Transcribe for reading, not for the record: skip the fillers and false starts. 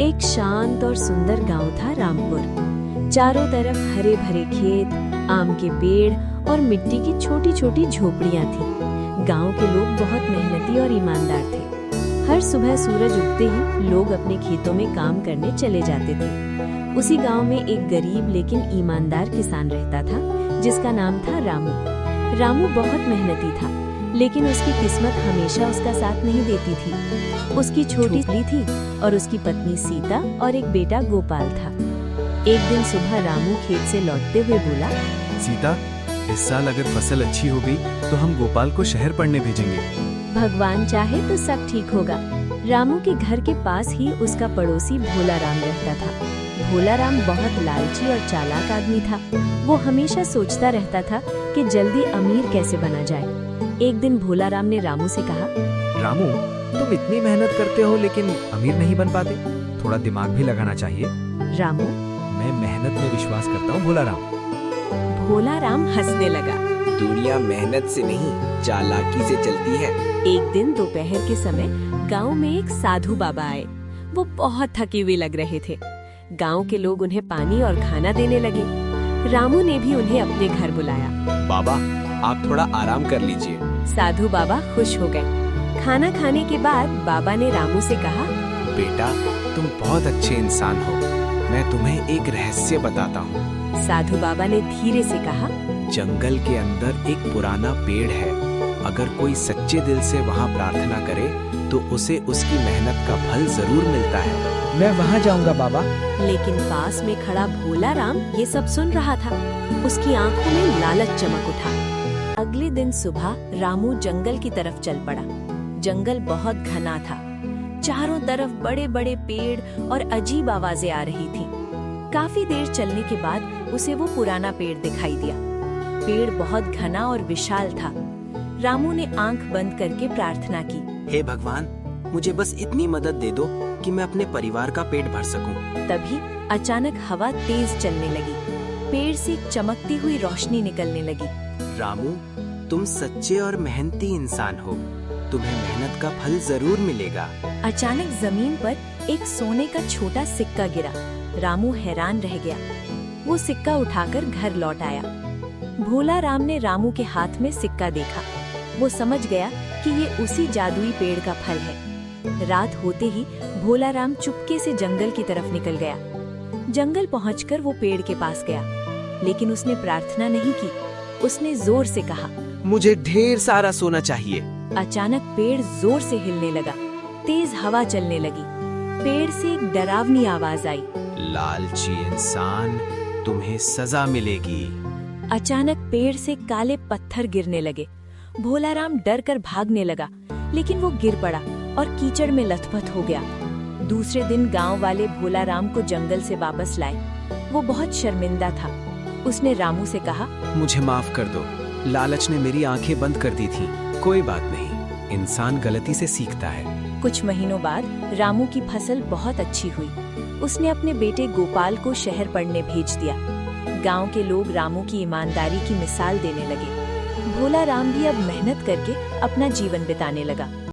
एक शांत और सुंदर गांव था रामपुर। चारों तरफ हरे भरे खेत, आम के पेड़ और मिट्टी की छोटी छोटी झोपड़ियां थीं। गांव के लोग बहुत मेहनती और ईमानदार थे। हर सुबह सूरज उगते ही लोग अपने खेतों में काम करने चले जाते थे। उसी गांव में एक गरीब लेकिन ईमानदार किसान रहता था, जिसका नाम था रामू। रामू बहुत मेहनती था, लेकिन उसकी किस्मत हमेशा उसका साथ नहीं देती थी। उसकी छोटी सी थी और उसकी पत्नी सीता और एक बेटा गोपाल था। एक दिन सुबह रामू खेत से लौटते हुए बोला, सीता, इस साल अगर फसल अच्छी हो गई तो हम गोपाल को शहर पढ़ने भेजेंगे। भगवान चाहे तो सब ठीक होगा। रामू के घर के पास ही उसका पड़ोसी भोला राम रहता था। भोला राम बहुत लालची और चालाक आदमी था। वो हमेशा सोचता रहता था कि जल्दी अमीर कैसे बना जाए। एक दिन भोला राम ने रामू से कहा, रामू, तुम इतनी मेहनत करते हो लेकिन अमीर नहीं बन पाते। थोड़ा दिमाग भी लगाना चाहिए। रामू, मैं मेहनत में विश्वास करता हूँ भोला राम। भोला राम हंसने लगा। दुनिया मेहनत से नहीं, चालाकी से चलती है। एक दिन दोपहर के समय गांव में एक साधु बाबा आए। वो बहुत थके हुए लग रहे थे। गांव के लोग उन्हें पानी और खाना देने लगे। रामू ने भी उन्हें अपने घर बुलाया। बाबा, आप थोड़ा आराम कर लीजिए। साधु बाबा खुश हो गए। खाना खाने के बाद बाबा ने रामू से कहा, बेटा, तुम बहुत अच्छे इंसान हो। मैं तुम्हें एक रहस्य बताता हूँ। साधु बाबा ने धीरे से कहा, जंगल के अंदर एक पुराना पेड़ है। अगर कोई सच्चे दिल से वहाँ प्रार्थना करे तो उसे उसकी मेहनत का फल जरूर मिलता है। मैं वहाँ जाऊँगा बाबा। लेकिन पास में खड़ा भोला राम ये सब सुन रहा था। उसकी आंखों में लालच चमक उठा। अगले दिन सुबह रामू जंगल की तरफ चल पड़ा। जंगल बहुत घना था। चारों तरफ बड़े बड़े पेड़ और अजीब आवाजें आ रही थीं। काफी देर चलने के बाद उसे वो पुराना पेड़ दिखाई दिया। पेड़ बहुत घना और विशाल था। रामू ने आंख बंद करके प्रार्थना की, हे भगवान, मुझे बस इतनी मदद दे दो कि मैं अपने परिवार का पेट भर सकूं। तभी अचानक हवा तेज चलने लगी। पेड़ से एक चमकती हुई रोशनी निकलने लगी। रामू, तुम सच्चे और मेहनती इंसान हो। तुम्हें मेहनत का फल जरूर मिलेगा। अचानक जमीन पर एक सोने का छोटा सिक्का गिरा। रामू हैरान रह गया। वो सिक्का उठाकर घर लौट आया। भोला राम ने रामू के हाथ में सिक्का देखा। वो समझ गया कि ये उसी जादुई पेड़ का फल है। रात होते ही भोला राम चुपके से जंगल की तरफ निकल गया। जंगल पहुंचकर वो पेड़ के पास गया, लेकिन उसने प्रार्थना नहीं की। उसने जोर से कहा, मुझे ढेर सारा सोना चाहिए। अचानक पेड़ जोर से हिलने लगा। तेज हवा चलने लगी। पेड़ से एक डरावनी आवाज आई, लालची इंसान, तुम्हें सजा मिलेगी। अचानक पेड़ से काले पत्थर गिरने लगे। भोला राम डर कर भागने लगा, लेकिन वो गिर पड़ा और कीचड़ में लथपथ हो गया। दूसरे दिन गांव वाले भोला राम को जंगल से वापस लाए। वो बहुत शर्मिंदा था। उसने रामू से कहा, मुझे माफ कर दो। लालच ने मेरी आंखें बंद कर दी थी। कोई बात नहीं, इंसान गलती से सीखता है। कुछ महीनों बाद रामू की फसल बहुत अच्छी हुई। उसने अपने बेटे गोपाल को शहर पढ़ने भेज दिया। गांव के लोग रामू की ईमानदारी की मिसाल देने लगे। भोला राम भी अब मेहनत करके अपना जीवन बिताने लगा।